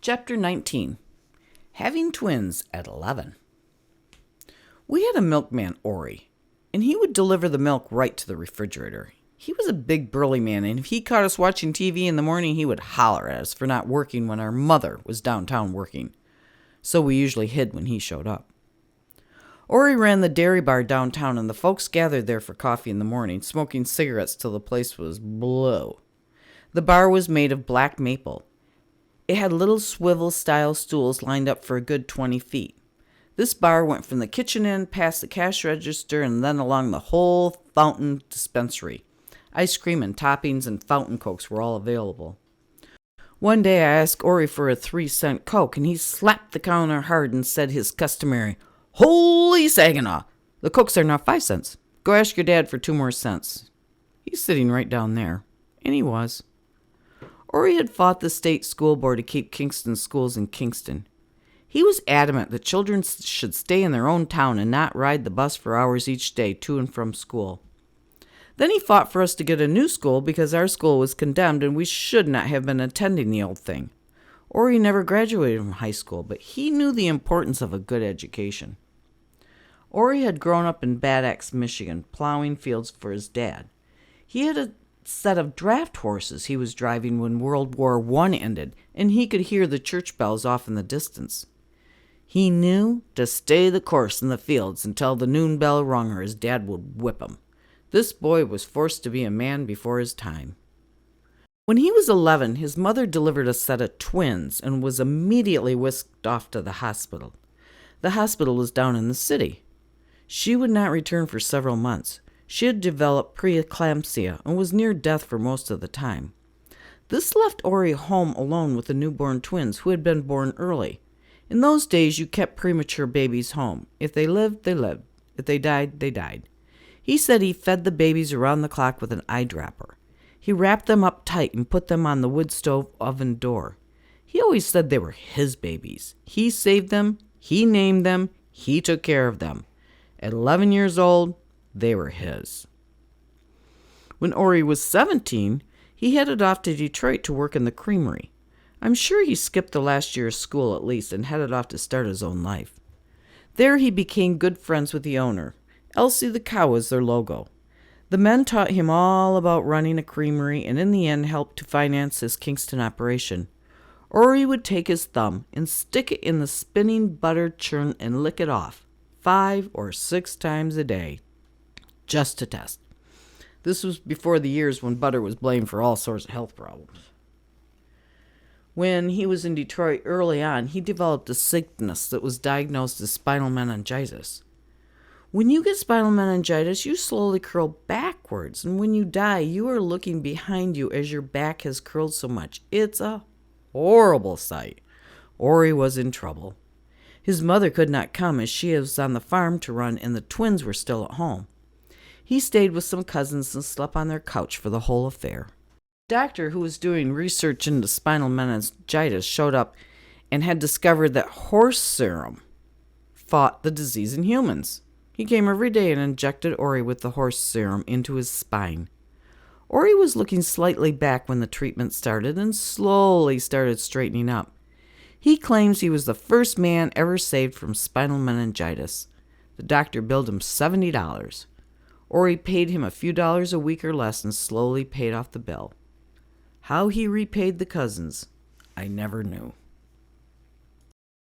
Chapter 19. Having Twins at 11. We had a milkman, Ori, and he would deliver the milk right to the refrigerator. He was a big burly man, and if he caught us watching TV in the morning, he would holler at us for not working when our mother was downtown working. So we usually hid when he showed up. Ori ran the dairy bar downtown, and the folks gathered there for coffee in the morning, smoking cigarettes till the place was blue. The bar was made of black maple. It had little swivel-style stools lined up for a good 20 feet. This bar went from the kitchen end past the cash register and then along the whole fountain dispensary. Ice cream and toppings and fountain cokes were all available. One day I asked Ori for a 3-cent Coke, and he slapped the counter hard and said his customary, "Holy Saginaw! The Cokes are now 5 cents. Go ask your dad for 2 more cents. He's sitting right down there." And he was. Ori had fought the state school board to keep Kingston schools in Kingston. He was adamant that children should stay in their own town and not ride the bus for hours each day to and from school. Then he fought for us to get a new school because our school was condemned and we should not have been attending the old thing. Ori never graduated from high school, but he knew the importance of a good education. Ori had grown up in Bad Axe, Michigan, plowing fields for his dad. He had a set of draft horses he was driving when World War I ended, and he could hear the church bells off in the distance. He knew to stay the course in the fields until the noon bell rung or his dad would whip him. This boy was forced to be a man before his time. When he was 11, his mother delivered a set of twins and was immediately whisked off to the hospital. The hospital was down in the city. She would not return for several months. She had developed preeclampsia and was near death for most of the time. This left Ori home alone with the newborn twins who had been born early. In those days, you kept premature babies home. If they lived, they lived. If they died, they died. He said he fed the babies around the clock with an eyedropper. He wrapped them up tight and put them on the wood stove oven door. He always said they were his babies. He saved them, he named them, he took care of them. At 11 years old, they were his. When Ori was 17, he headed off to Detroit to work in the creamery. I'm sure he skipped the last year of school at least and headed off to start his own life. There he became good friends with the owner. Elsie the cow was their logo. The men taught him all about running a creamery and in the end helped to finance his Kingston operation. Ori would take his thumb and stick it in the spinning butter churn and lick it off 5 or 6 times a day, just to test. This was before the years when butter was blamed for all sorts of health problems. When he was in Detroit early on, he developed a sickness that was diagnosed as spinal meningitis. When you get spinal meningitis, you slowly curl backwards, and when you die, you are looking behind you as your back has curled so much. It's a horrible sight. Ori was in trouble. His mother could not come as she was on the farm to run, and the twins were still at home. He stayed with some cousins and slept on their couch for the whole affair. A doctor who was doing research into spinal meningitis showed up and had discovered that horse serum fought the disease in humans. He came every day and injected Ori with the horse serum into his spine. Ori was looking slightly back when the treatment started and slowly started straightening up. He claims he was the first man ever saved from spinal meningitis. The doctor billed him $70. Ori paid him a few dollars a week or less and slowly paid off the bill. How he repaid the cousins, I never knew.